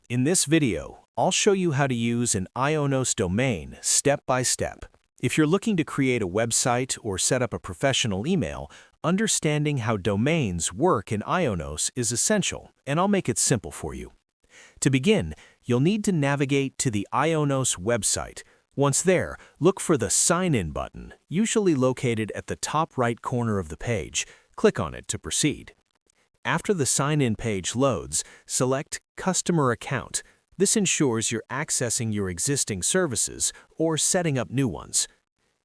In this video, I'll show you how to use an Ionos domain step by step. If you're looking to create a website or set up a professional email, understanding how domains work in Ionos is essential, and I'll make it simple for you. To begin, you'll need to navigate to the Ionos website. Once there, look for the Sign In button, usually located at the top right corner of the page. Click on it to proceed. After the sign-in page loads, select Customer Account. This ensures you're accessing your existing services or setting up new ones.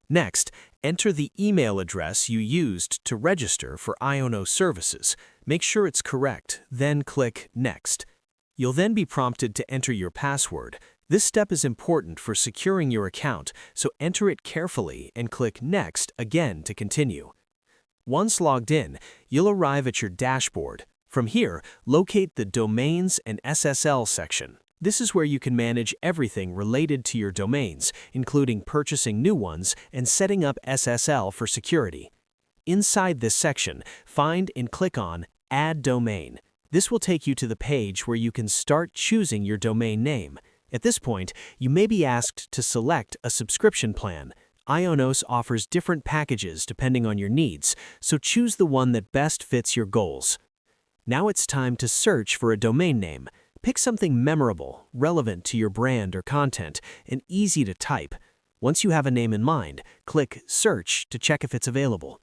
Next, enter the email address you used to register for Ionos services. Make sure it's correct, then click Next. You'll then be prompted to enter your password. This step is important for securing your account, so enter it carefully and click Next again to continue. Once logged in, you'll arrive at your dashboard. From here, locate the Domains and SSL section. This is where you can manage everything related to your domains, including purchasing new ones and setting up SSL for security. Inside this section, find and click on Add Domain. This will take you to the page where you can start choosing your domain name. At this point, you may be asked to select a subscription plan. Ionos offers different packages depending on your needs, so choose the one that best fits your goals. Now it's time to search for a domain name. Pick something memorable, relevant to your brand or content, and easy to type. Once you have a name in mind, click Search to check if it's available.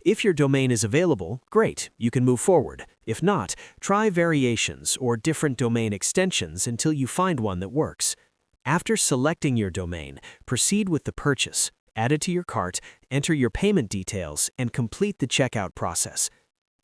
If your domain is available, great, you can move forward. If not, try variations or different domain extensions until you find one that works. After selecting your domain, proceed with the purchase. Add it to your cart, enter your payment details, and complete the checkout process.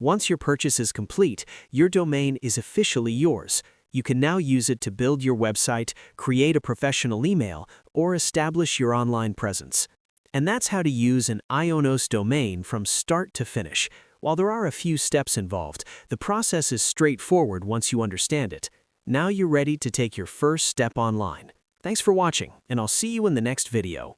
Once your purchase is complete, your domain is officially yours. You can now use it to build your website, create a professional email, or establish your online presence. And that's how to use an Ionos domain from start to finish. While there are a few steps involved, the process is straightforward once you understand it. Now you're ready to take your first step online. Thanks for watching, and I'll see you in the next video.